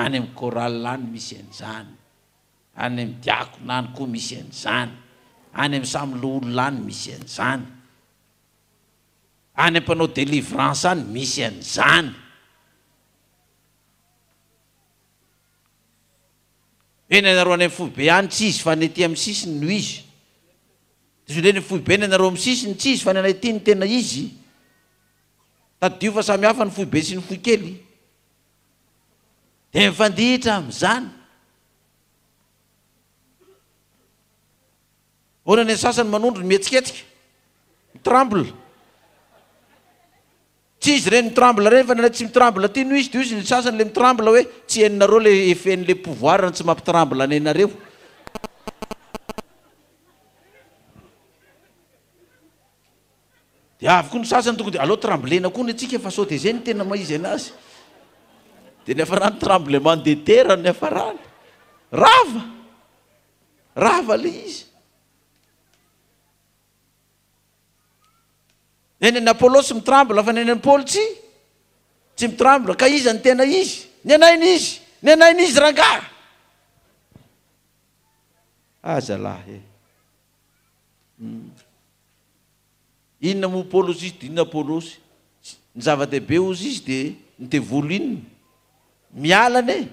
any amin'ny korala any misy an'izany, any amin'ny diakona any koa misy an'izany, any amin'ny samyloolona any misy an'izany, any ampanao délivrance any misy an'izany. Eny anareo any amin'ny foibe any tsy izy fa ny ety amin'ny sisiny no izy. Zoleny foibe ny anareo amin'ny sisiny tsy izy fa ny anay ety ny tena izy. Tadio fa samy hafa ny foibe sy ny foikely. Dia mifandihitra amin'izany. Hoana ny sasany manondro ny mihetsiketsika, mitremble. Tsy izy ireny mitremble ireny fa ny anay tsy mitremble ty no izy, dia izy ny sasany le mitremble hoe tsy hainareo le efen'le pouvoir tsy mampitremble anareo. Dia avy koa ny sasany tokony allo tremblena koa ny atsika fa sao dia zay ny tena maizy anazy. Dia ny afarany tremblement de terre ny afarany. Rava le izy. Eny ny Apollos mitremble fa ny eny Paul tsy mitremble ka izy ny tena izy. Ny anainy izy rangaha. Aza lahy. Inona mo Paulus izy dia inona Apollos. Ny zava-dehibe ozy izy dia ny devolo inona. Mialana e.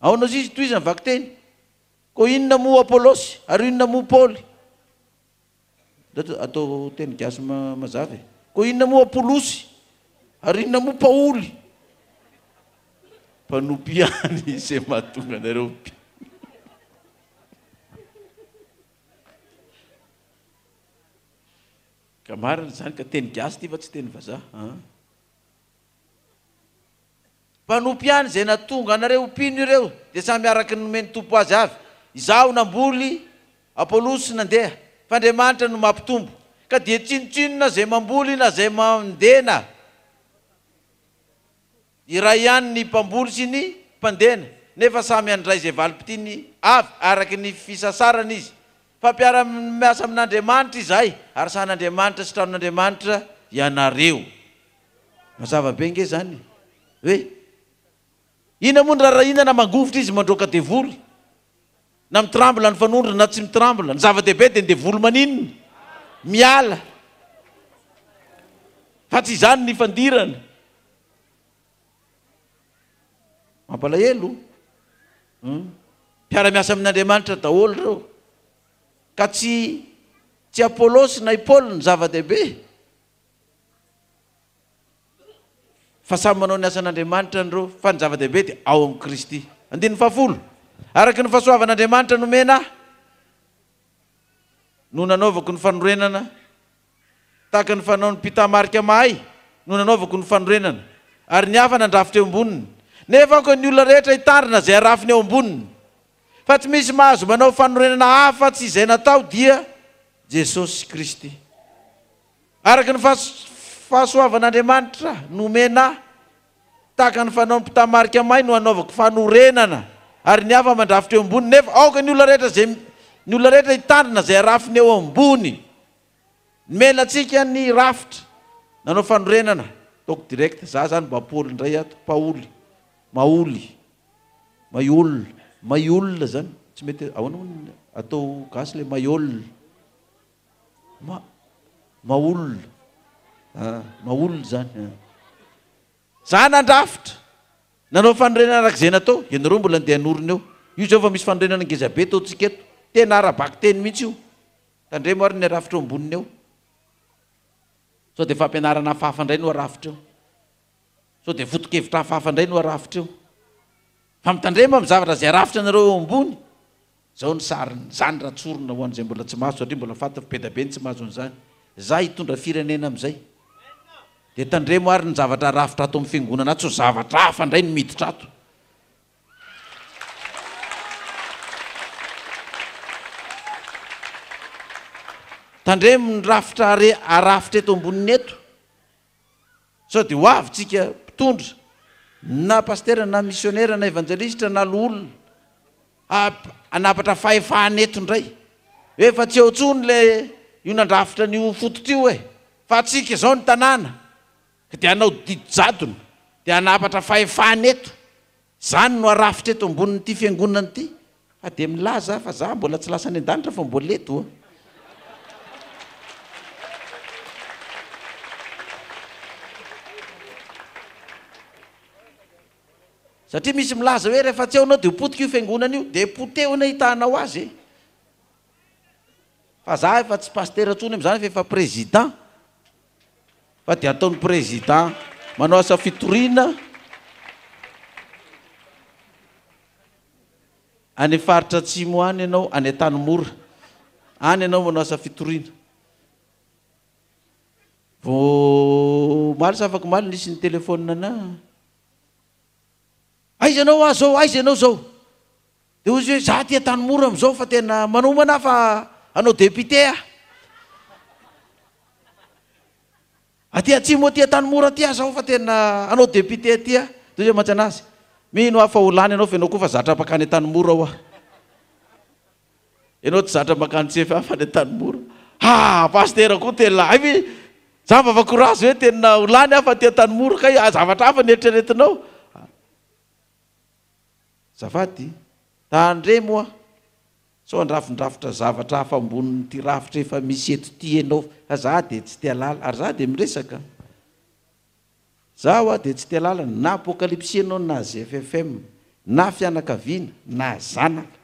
Aona izy toy izy nivaky teny. Ko inona mo Apollos ary inona mo Paul. Atao teny gasy mazava e. Ko inona mo Apollos ary inona mo Paoly. Mpanompiany izay mahatonga anareo. Ka marina zany ka teny gasy ty fa tsy teny vazaha. Mpanompiany izay natonga anareo mpino ireo dia samy araka ny nomeny tompo azy avy. Izaho namboly, Apollos nandeha, fa Andriamanitra no mampitombo. Ka dia tsinotsinona zay mamboly na zay mandena. Iray ihany ny mpamboly sy ny mpandena. Nefa samy andray zay valim-pitiny avy araka ny fisasarana izy. Fa mpiara-miasa amin'Andriamanitra izahay ary san'Andriamanitra sy tranon'Andriamanitra ianareo. Mazava be nge zany. Hoe ina moa ny rarahina na mangovotra izy mandroaka devoly. Na mitrambla ny fanondro na tsy mitrambla. Ny zava-dehibe dia ny devoly maninona. Miala. Fa tsy izany ny fandirana. Mampalahelo. Mpiara-miasa amin'Andriamanitra daholo reo. Ka tsy Apollos na Paul ny zava-dehibe. Fa samy manao ny asan'Andriamanitra nireo, fa ny zava-dehibe dia ao amin'ny Kristy. 15. Araky ny fahasoavan'Andriamanitra nomena no nanaovako ny fanorenana tahaka ny fanaon'ny mpitamarika mahay no nanaovako ny fanorenana ary ny hafa nandrafitra eo amboniny. Nefa ko ny olona rehetra hitandrina zay arafiny eo amboniny. Fa tsy misy mahazo manao fanorenana hafa tsy izay natao dia Jesosy Kristy. Araky ny fahasoavan'Andriamanitra nomena tahaka ny fanaon'ny mpitamarika mahay no anaovako fanorenana ary ny hafa mandrafitra eo ambony. Nefa aoka ny olona rehetra hitandrina zay arafiny eo ambony. Mena atsika ny rafitra nanao fanorenana taoko direct za zany mba Paul indray ato Paoly Maiolona zany tsy mety ahoana atao gasy le Maiolona Maolona zany. Za nandrafitra nanao fanorenana araka izay natao. Ianareo mbola andeha hanorina eo. Io zao fa misy fanorenana ngezabe taontsika eto. Tena arabaky teny mihitsy io. Tandremo ary ny arafitra eo amboniny eo. Sao dia fampianarana hafahafa indray no arafitra eo. Sao dia foto-kevitra hafahafa indray no arafitra eo. Fa mitandrema amin'ny zavatra izay arafitra nareo eo ambony. Zao ny sariny zany ratsorona ho an'izay mbola tsy mahazo satria mbola fantatra be da be ny tsy mahazo an'izany. Za hitondra firenena amin'izay. Dia tandremo ary ny zavatra arafitra ato amin'ny fiangonana ato, so zavatra hafa indray no miditra ato. Tandremo ny rafitra arafitra eto amboniny eto. Sao dia ho avy tsika mpitondra na pastera na missionnaire na evangeliste na loolona anapatra fahefahana eto indray. Hoe fa tsy eo intsony le io nandrafitra n'io fototra io e. Fa atsika zao ny tanàna dia hanao didy jadona dia hanapatra fahefahana eto. zany no arafitra eto ambonin'ity fiangonana ity fa de milaza fa za mbola tsy lasa any an-danitra fa mbola eto satria misy milaza hoe rehefa tsy eonao de potika io fiangonana io de potehona hitanao azy fa za efa tsy pasteur ntsony am'zany fa efa président fa de ataony président manao asa fitoriana any faritra atsimo any ianao any an-tanymora any ianao manao asa fitoriana vo maly sa afaka maly nisy ny telefônina ana aiza anao zao aiza ianao zao de ozy hoe za ty an-tanymora am'izao fa tena manomana fa anao député aty atsimo aty an-tanymora aty zao fa tena anao député aty de hoe mantsy anazy mino afa olany anao fa anao koa fa zatra makany an-tanymora ao ianao tsy zatra makany tsefy afa ny an-tanymora pasteur koa tena ay za mba vakorazy hoe tena olany afa ty an-tanymora ka zavatra hafa nieritreretinao zafady tandre moa so andrafindrafitra zavatra hafa amboniny ty rafitra efa misy eto ty ianao fa za de tsy tia lala ary za de miresaka zaho de tsy tia lala na apokalypsy anao na ZFFM na fianakaviana na zanaka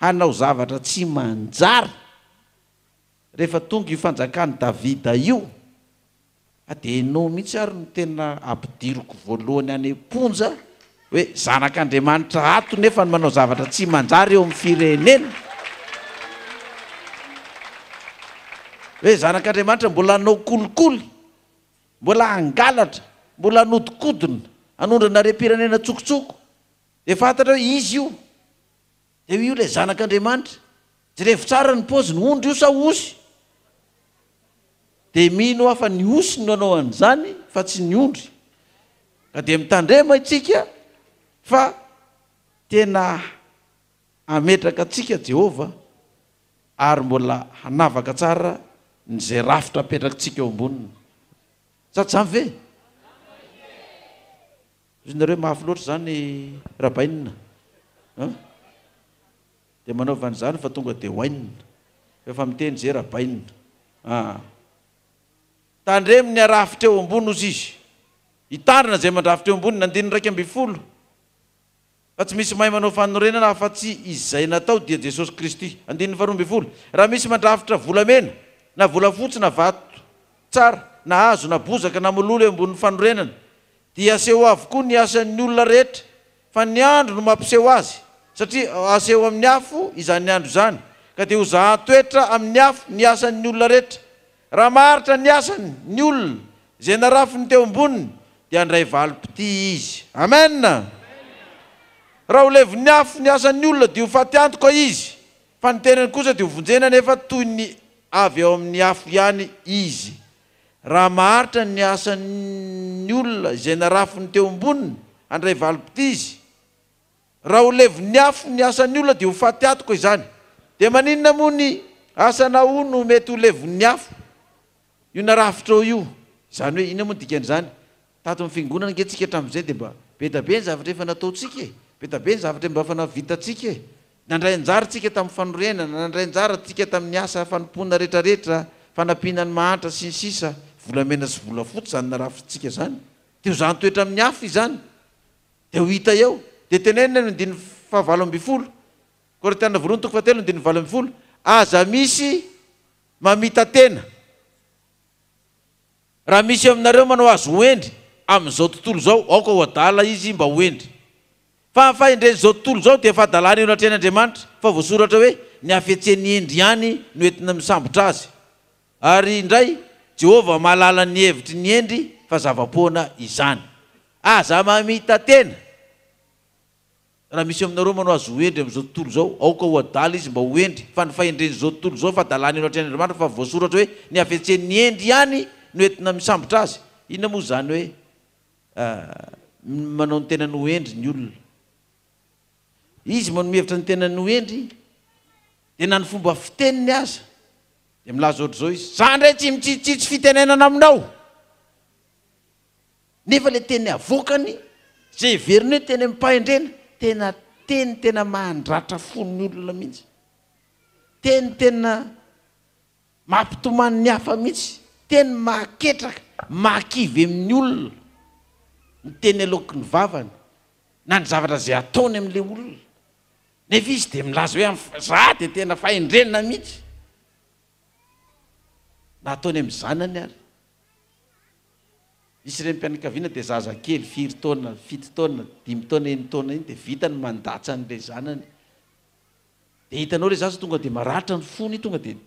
hanao zavatra tsy manjary rehefa tonga io fanjakany Davida io de enao mihitsy ary no tena ampidiriko voalohany any amponja hoe zanak'Andriamanitra ato nefa manao zavatra tsy manjary eo amin'ny firenena hoe zanak'Andriamanitra mbola anao kolikoly mbola angalatra mbola anodikodina anondrana rem-pirenena tsokotsoko de fantatra hoe izy io de io le zanak'Andriamanitra jerevy tsara ny paoziny ondry io sa osy de mino afa ny osy no anao an'izany fa tsy ny ondry ka de mitandrema itsika fa tena ametraka atsika Jehova ary mbola hanavaka tsara ny zay rafitra apetrakatsika eo amboniny sa tsy zany ve izy nareo mafy loatra zany rabainina de manaovany zany fa tonga de hoainina efa miteny zay rabainina tandremy ny arafitra eo ambony ozy izy hitandrina zay mandrafitra eo ambony nandiny 120 fa tsy misy mahay manao fanorenana afa-tsy izay natao dia Jesosy Kristy 220 raha misy mandrafitra volamena na volafotsy na vato tsara na hazo na bozaka na mololo eo ambon'ny fanorenana dia aseho avokoa ny asan'ny olona rehetra fa ny andro no mampiseho azy satria aseho amin'ny afo izany andro zany ka dia ho zahan-toetra amin'ny afo ny asan'ny olona rehetra raha maritra ny asany ny olona zay narafiny teo amboniny dia andray valopity izy amen raha ho leviny afo ny asan'ny olona dia ho faty antoka izy fa ny tenany kosa dia ho vonjena nefa toy ny avy eo amin'ny afo ihany izy raha maharitra ny asan'ny olona izay narafiny teo amboniny andray valopity izy raha ho leviny afo ny asan'ny olona dia ho faty antoka izany dia maninona moa ny asana o no mety ho leviny afo io narafitra eo io zany hoe ina moa dikan'izany tato amin'ny fiangonana ngentsika hatramin'izay dia mba betabe ny zavatra efa nataotsika betabe ny zavatra mba efa navitatsika nandray anjara tsika tamin'ny fanorenana nandray anjara tsika tamin'ny asa fanompona rehetrarehetra fanampiana ny mahantra sy ny sisa volamena sy volafotsy zany narafitsika zany dia ho zany toetra amin'ny afo izany dia ho hita eo dia tenenina no 7 Korintiana voalohany 7 aza misy mamita tena raha misy aminareo manao azy hoendry amin'izao tontolo zao aoka ho adala izy mba hoendry fa indreny zao tontolo zao dia efa adalany eo anatrehan'Andriamanitra fa voasoratra hoe ny afetseny endry ihany no entina misambotra azy ary indray Jehova mahalala ny hevitry ny endry fa zava-poana izany aza mamita tena raha misy aminareo manao azy hoendry amin'izao tontolo zao aoka ho adala izy mba hoendry fa ny fahendreny zao tontolo zao fa adalany eo anatrehan'Andriamanitra fa voasoratra hoe ny afetseny ny endry ihany no entina misambotra azy inona moa zany hoe manao ny tena no endry ny olona izy manomhevitra ny tena no endry dia na ny fomba fiteniny aza dia milaza ohatry zao izy za ndray tsy mitsitsitsy fitenenana aminao nefa le teny avokany zay veriny hoe teny mipahendrena tena teny tena mahandratra fon'ny olona mihitsy teny tena mampitomany ny hafa mihitsy teny maketraka makivy amin'ny olona ny teny aloky ny vavany na ny zavatra zay ataony amin'le olona nefa izy dia milaza hoe za dia tena fahendrenina mihitsy na ataony amin'ny zanany ary misy ireny mpianakaviana dia zaza kely 4 taona 7 taona 5 taona 9 taona iny dia vitany mandatsa n'ilay zanany dia hitanao ilay zaza tonga dia maratra ny fony tonga dia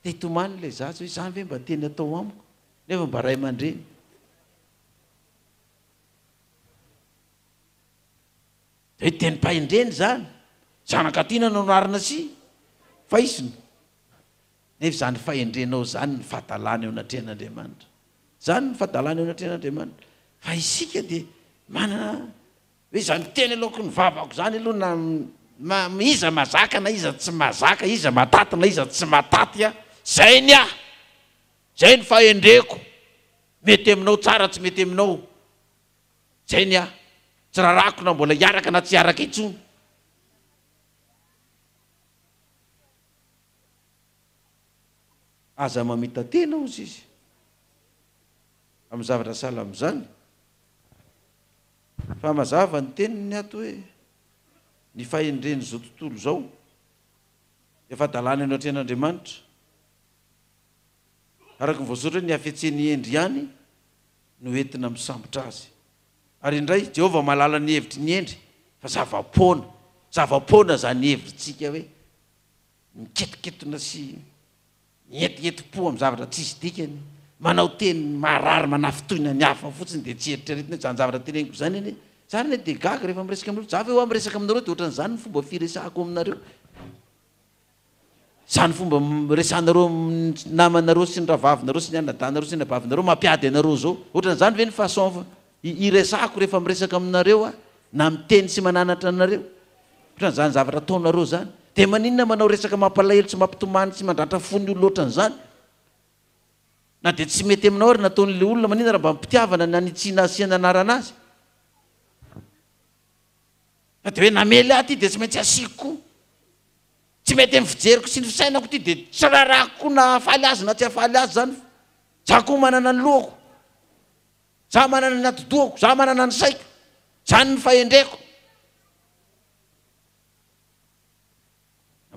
tetomany ilay zaza hoe zany ve mba teny atao amiko nefa mba ray aman-dreny dia hoe teny mpahendreny zany zanakatiana no narina si fa isiny nefa zany fahendrenao zany ny fahadalana eo anatrehan'Andriamanitra zany ny fahadalana eo anatrehan'Andriamanitra fa isika dia manana hoe zany teny aloky ny vavako zany aloha na iza mazaka na iza tsy mazaka iza mataty na iza tsy mataty a zay ny ah zay ny fahendreko mety aminao tsara tsy mety aminao zay ny ah tsy rarako na mbola hiaraka na tsy hiaraka intsony aza mamita tena ozy izy amin'ny zavatra sala amin'izany fa mazava ny teniny ato hoe ny fahendreny zao tontolo zao efa dalàna eo anatrehan'Andriamanitra araka ny voasoratra hoe ny hafetseny endry ihany no entina misambotra azy ary indray Jehovah malala ny hevitry ny endry fa zavapoana zany hevitsika hoe miketiketona sy mietieti-po amin'ny zavatra tsisy dikany manao teny marary manafitoina ny hafa fotsiny dia tsy eritreretina zany zavatra teneniko zany eny zany ne dia gaga rehefa miresaka amin'olo zavy eo miresaka aminareo dia ohatran'izany ny fomba firesahako aminareo zany fomba resanareo namanareo sy ny ravavinareo sy ny anadanareo sy ny abavinareo mampiady anareo zao ohatran'izany ve ny façon iresahako rehefa miresaka aminareo a na miteny sy mananatra anareo ohatran'izany zavatra ataonareo zany dia maninona manao resaka mampalahelo tsy mampitomany sy mandratra fony olona ohatran'izany na dia tsy mety aminao ary nataon'le olona maninona raha mba mpitiavana na nitsiana asiana anarana azy fa dia hoe namely aty dia tsy maintsy asiko tsy mety amin'ny fijeriko sy ny fisainako ty dia tsy rarako na afaly azy na tsy afaly azy zany za koa manana ny lohako za manana ny atidohako za manana ny saiko zany ny fahendreko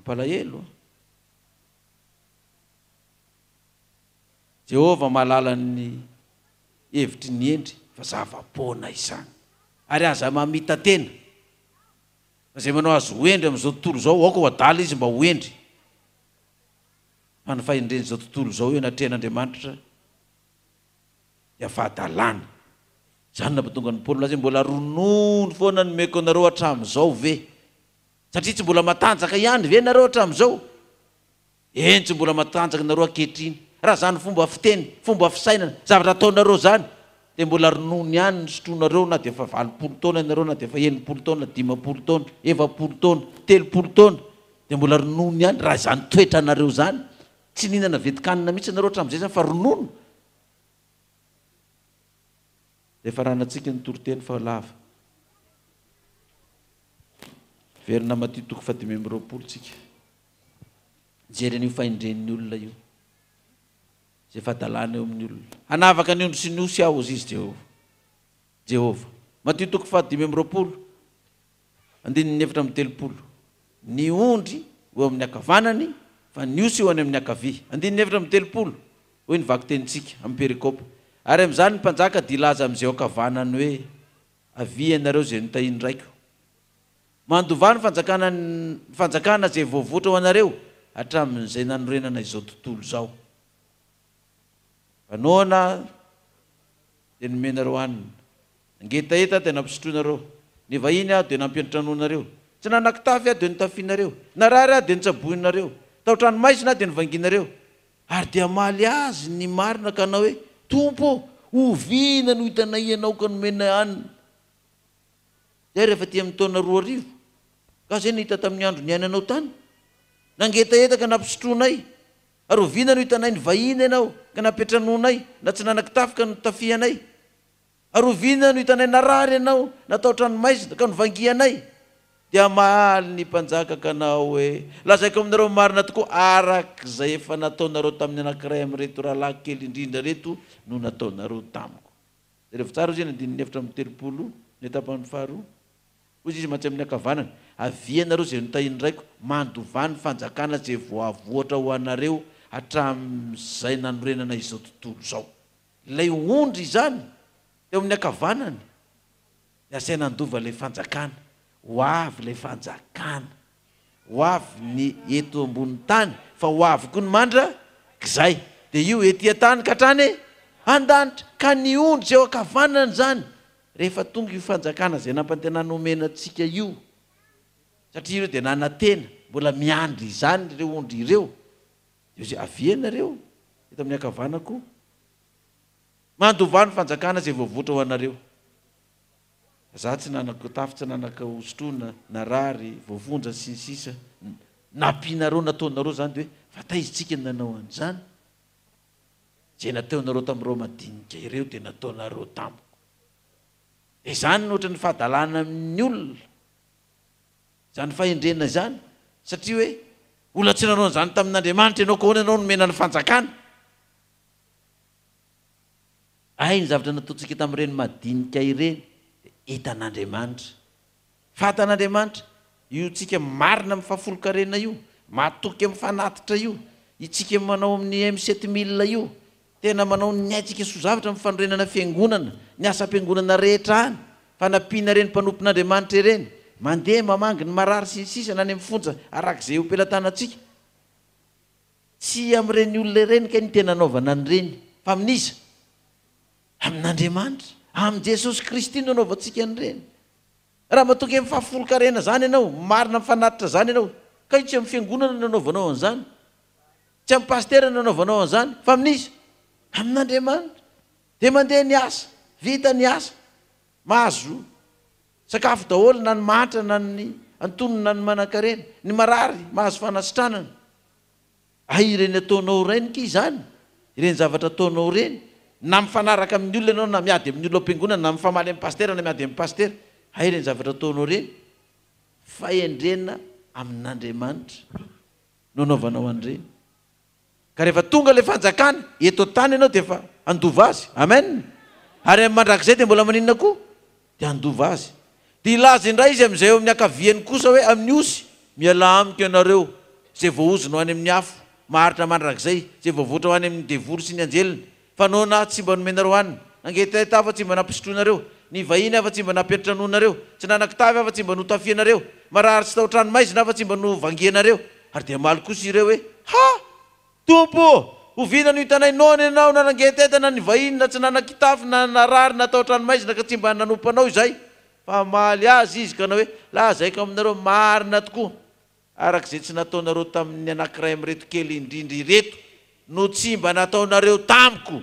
nampalahelo Jehovah malala ny hevitry ny endry fa zavapoana izany ary aza mamita tena fa zay manao azy hoendry amin'izao tontolo zao aoka ho adala izy mba hoendry fa ny fahendreny zao tontolo zao eo anatrehan'Andriamanitra dia fahadalàna zany nampatonga ny Paoly lazy mbola ronono foana ny meko anareo hatramin'izao ve satria tsy mbola matanjaka ihany ve nareo hatramin'izao eny tsy mbola matanjaka nareo ankehitriny raha zany fomba fiteny fomba fisainana zavatra ataonareo zany dia mbola ronono ihany ny sotroanareo na dia efa 20 taona ianareo na dia efa 9 taona 10 taona 20 taona 3 taona dia mbola ronono ihany raha zany toetra anareo zany tsy ninana vetikanina mihitsy anareo hatramin'izay zany fa ronono dia efa ranantsika ny toroteny fa lava verina Matthieu 7:20 tsika jeren'io fahendren'ny olona io zay fahadalàna eo amin'ny olona hanavaka ny ondro sy ny osy aho izy Jehovah Matthieu 7:20 andininy 4:30 ny ondry eo amin'ny akavanany fa ny osy eo any amin'ny akavia andininy 4:30 hoe nivaky tenitsika amin'ny perikopa ary amin'izany ny mpanjaka dia ilaza amin'izay akavanany hoe avia ianareo zay notahiny raiko mandovany fanjakana zay voavoatra ho anareo hatramin'izay nanorenana izao tontolo zao fanoana dia nomenareo hanina angetaeta dia nampisotroanareo ny vahiny aho dia nampiantranoanareo tsy nanakitafy aho dia nitafianareo narary aho dia nitsaboinareo taotranomaisina aho dia nivanginareo ary dia maly azy ny marina ka anao hoe tompo ovina no hitanay ianao ka nomena hanina zay rehefa ty amin'ny taona 2 ka zay ny hita tamin'ny andro ny ainanao tany nangetaeta ka nampisotroanay ary ovina no hitanay ny vahiny ianao ka nampetranonay na tsy nanakitafy ka notafianay arovina no hitanay narary ianao natao tranomaizina ka novangianay dia mahaly ny mpanjaka kanao hoe lazaiko aminareo marina tokoa arak'izay efa nataonareo tamin'ny anankiray amin'reto rahalahy kely indrindra reto no nataonareo tamiko rehefa tsara izy andininy efatra amin'ny telopolo ny etapany faharoa ozy izy matsy amin'ny akavanana avianareo zay notahindraiko mandovany fanjakana zay voavoatra ho anareo hatramin'izay nanorenana izao tontolo zao ilay ondry izany teo amin'ny akavanany asaina andova lay fanjakana ho avy lay fanjakana ho avy ny eto ambony tany fa ho avy koa ny mandra kizay dia io etỳ tany ka hatrany andanitra ka ny ondry zay eo akavanany zany rehefa tonga io fanjakana zay nampantenana omena antsika io satria ireo dia nanantena mbola miandry izany ireo ondry ireo io zay avianareo eto amin'ny akavanako mandovany fanjakana zay voavoatra ho anareo za tsy nanako tafy tsy nanaka hosotrona narary voavonja sy ny sisa nampianareo nataonareo zany de hoe fata izy tsika nanao an'izany zay nataonareo tamin'ireo madinika ireo dia nataonareo tamiko dia zany nohatra ny fahadalana amin'ny olona zany fahendrena zany satria hoe olona tsy nanao an'izany tamin'Andriamanitra ianao kahoana ianao nomena ny fanjakana ay ny zavatra nataontsika tamin'ireny madinika ireny hitan'Andriamanitra fatan'Andriamanitra io tsika marina amin'ny fahafolo-karena io matoky amin'ny fanatitra io itsika manao amin'ny M7000 io tena manao ny aitsika sozavatra amin'ny fanorenana fiangonana ny asa am-piangonana rehetra any fanampiana reny mpanompon'Andriamanitra ireny mandeha mamangy ny marary sy ny sisa na any amin'ny fonja arak'izay ompelantanantsika tsy amin'ireny olona ireny ka ny tena anaovana an'ireny fa amin'iza amin'Andriamanitra amin'i Jesosy Kristy no anaovantsika an'ireny raha matoky amin'ny fahafolo-karena zany ianao marina mifanatitra zany ianao ka io tsy amin'ny fiangonana no anaovanao an'izany tsy amin'ny pastera no anaovanao an'izany fa amin'iza amin'Andriamanitra dia mandeha ny asa vita ny asa mahazo sakafo daholo na ny mahatra na ny antonony na ny manan-karena ny marary mahazo fanasitranana ay ireny ataonao ireny ki izany ireny zavatra ataonao ireny na mifanaraka amin'ny olona ianao na miady amin'ny olona am-piangonana na mifamaly amin'ny pastera na miady amin'ny pastera ay ireny zavatra ataonao ireny fahendrena amin'Andriamanitra no anaovanao an'ireny ka rehefa tonga ilay fanjakana eto tany ianao dia efa andova azy amen ary amin'ny mandrakizay dia mbola maninona koa dia andova azy dia ilaza indray izy amin'izay eo amin'ny akaviany kosa hoe amin'ny osy miala amiko ianareo zay voaozona ho any amin'ny afo maharitra mandrakizay zay voavoatra ho any amin'ny devoly sy ny anjelina fa noana tsy mba nomenareo anina nangetaheta afa tsy mba nampisotroanareo ny vahiny afa tsy mba nampiaritranonareo tsy nanakitavy afa tsy mba notafianareo marary tsy tao-tranomaizina afa tsy mba novangianareo ary dia maly kosa ireo hoe ha tompo ovina no hitanay nona ianao na nangetaheta na ny vahiny na tsy nanakitafy na narary na tao-tranomaizina ka tsy mba nanompanao izay fa maly azy izy kanao hoe lazaiko aminareo marina tokoa arak'izay tsy nataonareo tamin'ny anankiray amin'reto kely indrindra ireto no tsy mba nataonareo tamiko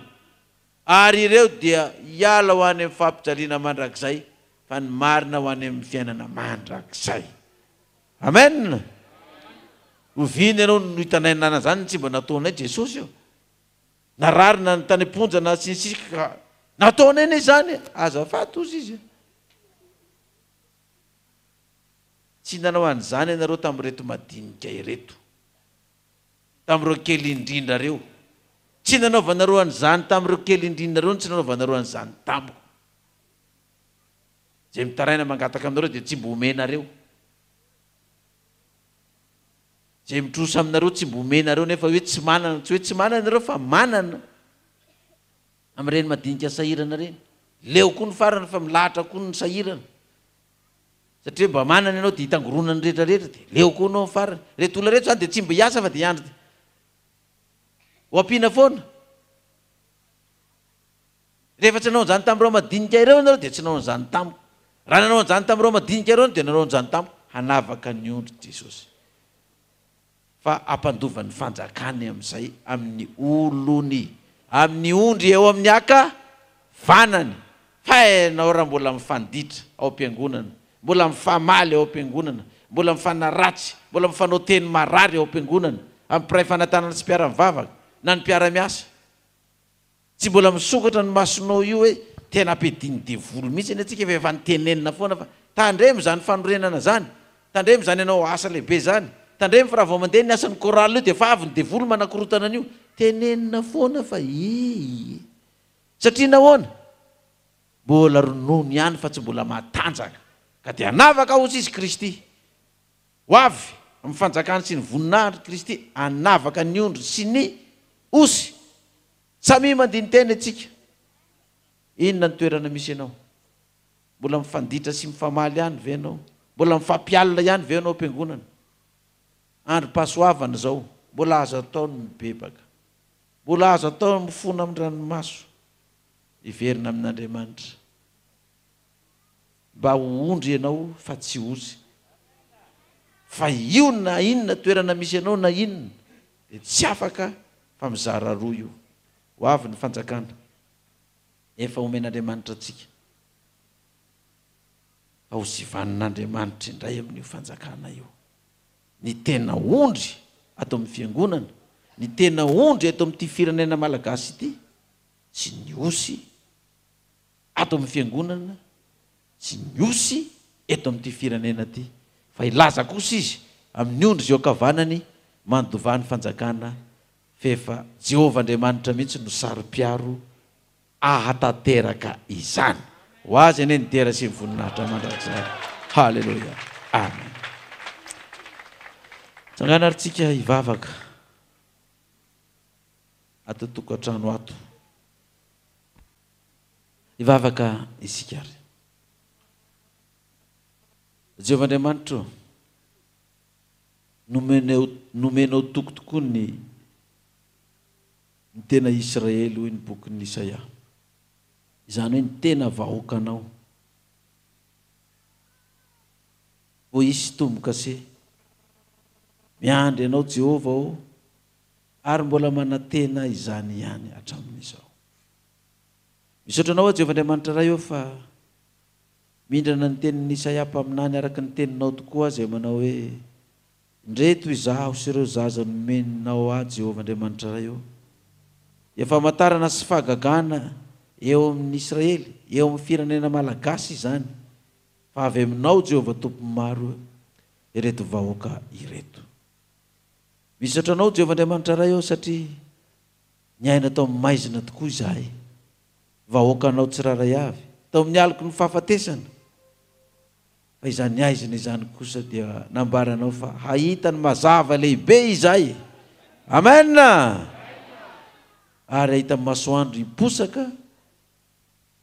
ary ireo dia hiala ho any amin'ny fampijaliana mandrakizay fa ny marina ho any amin'ny fiainana mandrakizay amen ovina ianao no hitanay nana zany tsy mba nataonay Jesosy io narary na ny tany amponja na sinsika nataonay ny zany azafaty ozy izy tsy nanao an'izany ianareo tamin'ireto madinika ireto tamin'ireo kely indrindra reo tsy nanaovanareo an'izany tamin'ireo kely indrindra reo tsy nanaovanareo an'izany tamiko zay mitaraina mangataka aminareo dia tsy mba omenareo zay mitrosa aminareo tsy mba omenareo nefa hoe tsy manana tsy hoe tsy manana nareo fa manana amin'ireny madinika sahirana reny leo koa ny farana fa milahatra koa ny sahirana satria mba manana ianao dia hitangoronany rehetrarehetra dia leo koa anao farany reto olona rehetra zany dia tsy mba hiasa fa dia hiandry ho ampiana foana rehefa tsy nanao an'izany tamin'ireo madinika ireo ianareo dia tsy nanao an'izany tamiko raha nanao an'izany tamin'ireo madinika ireo dia nanao an'izany tamiko hanavaka ny ondry Jesosy fa ampandovan'ny fanjakany amin'izay amin'ny olony amin'ny ondry eo amin'ny akavanany fa ianao raha mbola mifanditra ao am-piangonana mbola mifamaly ao am-piangonana mbola mifanaratsy mbola mifanao teny marary ao am-piangonana amin'ny mpiray fanantanana sy mpiara-mivavaka na ny mpiara-miasa tsy mbola misokatra ny masonao io hoe tena ampidiny devolo mihitsy ny atsika efa nytenenina foana fa tandremo zany fanorenana zany, tandremo zany ianao asa lehibe zany, tandremo fa raha vao mandeha ny asan'ny koraly io dia efa avy ny devolo manakorotana an'io, tenenina foana fa satria nahoana mbola ronono ihany fa tsy mbola matanjaka ka dia anavaka osy izy Kristy ho avy amin'ny fanjakany sy ny voninahitry Kristy, anavaka ny ondry sy ny osy. Samy mandiny teny atsika, inona ny toerana misy ianao? Mbola mifanditra sy mifamaly ihany ve ianao? Mbola mifampialina ihany ve ianao am-piangonana? Androm-pahasoavana zao mbola azo atao ny mibebaka, mbola azo atao mifona amin'ny ranomaso, iverina amin'Andriamanitra mba ho ondry ianao fa tsy osy. Fa io na inona toerana misy ianao na inona dia tsy afaka fa mizara roa io. Ho avy ny fanjakana efa omen'Andriamanitra atsika, fa ho sivanin'Andriamanitra indray amin'io fanjakana io. Ny tena ondry ato amin'ny fiangonana, ny tena ondry ato amin'ity firenena malagasy ity, sy ny osy ato amin'ny fiangonana, sy ny osy eto amin'ity firenena ity, fa ilaza kosa izy amin'ny ondry zay kavanany mandovany fanjakana fefa Jehovah Andriamanitra mihitsy no sary-piaro ahatateraka izany. Ho azy ane ny dera sy ny voninahitra mandrakizay. Halleluja, amen. Tsangana ary tsika hivavaka ato tokantrano ato, hivavaka isika ary. Jehovah Andriamanitra nomenao tokotokoa ny tena Israely hoy ny bokin'ny Isaia, izany hoe ny tena vahoakanao. Vo isy tombo-kase miandry ianao Jehovah o, ary mbola manantena izany ihany hatramin'izao. Misaotra anao Jehovah Andriamanitra ray eo fa mindrana ny tenin'ny Isaia mpaminany araka ny teninao tokoa zay manao hoe ndreto izaho sy ireo zaza nomeninao Jehovah Andriamanitra ray eo, efa matarana sy fahagagana eo amin'ny Israely, eo amin'ny firenena malagasy izany, fa avy aminao Jehovah Tompo maro ireto vahoaka ireto. Misaotra anao Jehovah Andriamanitra ray eo satria niaina tao amin'ny maizina tokoa izahay, vahoakanao tsiraray avy tao amin'ny aliko ny fahafatesana, fa izany aizina izany kosa dia nambaranao fa hahita ny mazava lehibe izahay. Amen. Ary ahita masoandro iposaka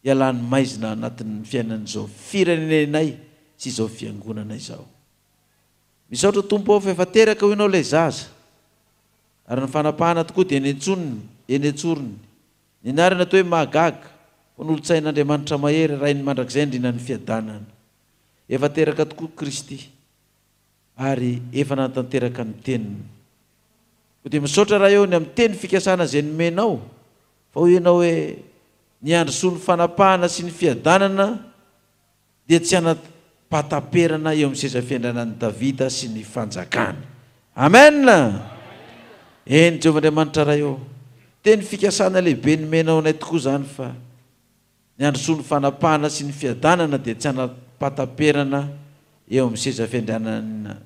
ialany maizina anatin'ny fiainan'izao firenenay sy izao fiangonana izao. Misaotra Tompo ao fa efa teraka hoinao ilay zaza, ary ny fanapahana tokoa dia eny antsorony, ny anarana toa hoe mahagaga ho n'olotsain'Andriamanitra mahery rainy mandrakizay indrina ny fiadanana. Efa teraka tokoa Kristy ary efa natanteraka ny teniny. Dia misaotra raha eo ny amin'ny teny fikasana izay nomenao, fa ho ianao hoe ny androsoa ny fanapahana sy ny fiadanana dia tsy hanapataperana eo amin'ny seza fiandranan'i Davida sy ny fanjakany. Amen. Eny Jehovah Andriamanitra raha eo, teny fikasana lehibe nomenao anay tokoa zany fa ny androsoa ny fanapahana sy ny fiadanana dia tsy hanapataperana eo amin'ny seza fiandranana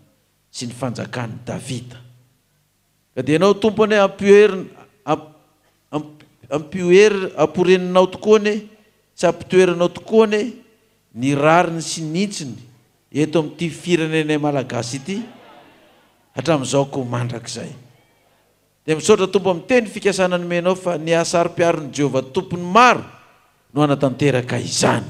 sy ny fanjakany Davida. Ka dia ianao tompony amporeninao tokoa ne, tsy ampitoerinao tokoa ne ny rariny sy nitsiny eto amin'ity firenena malagasy ity hatramin'izao koa mandrakizay. Dia misaotra Tompo amin'ny teny fikasana nomenao fa ny asary-piaron'ny Jehovah tompony maro no hanatanteraka izany.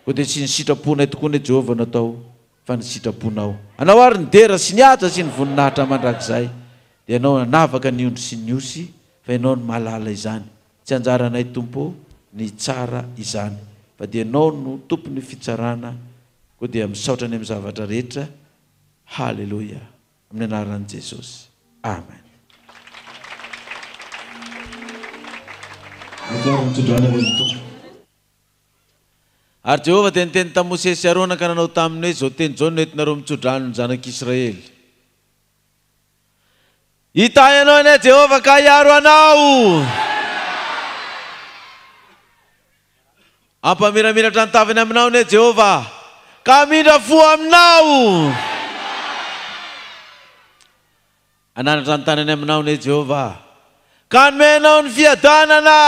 Koa dia tsy ny sitraponay tokoa ne Jehovah natao fa ny sitraponao. Anao ary ny dera sy ny atra sy ny voninahitra mandrakizay, dia ianao nanavaka ny ondry sy ny osy, fa ianao no mahalala izany. Tsy anjaranay Tompo ny tsara izany, fa dia ianao no tompony fitsarana. Koa dia misaotra any amin'ny zavatra rehetra. Halleluja, amin'ny anaran'i Jesosy, amen. Ary Jehovah dia niteny tamin'i Mose sy Arona ka nanao taminy hoe zao teny zao no entinareo mitsodrano ny zanak'Israely. Hita ianao ane Jehovah ka hiaro anao. Ampamiramiratra ny tavany aminao ne Jehova, ka mindra fo aminao. Ananatra ny tanany aminao ne Jehova, ka nomenao ny fiadanana.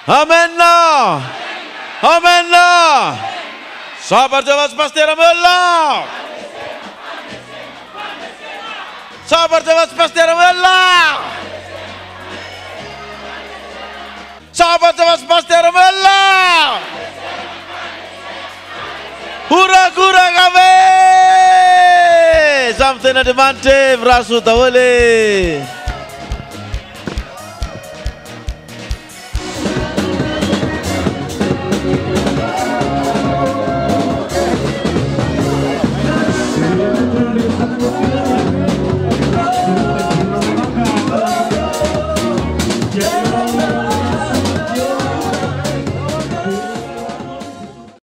Amena. Amena. Sabar Jehova pastera mela. Sabar Jehova pastera mela. Sabar Jehova pastera mela. Hura-hura kami. Sampai nanti mantep rasu tawale.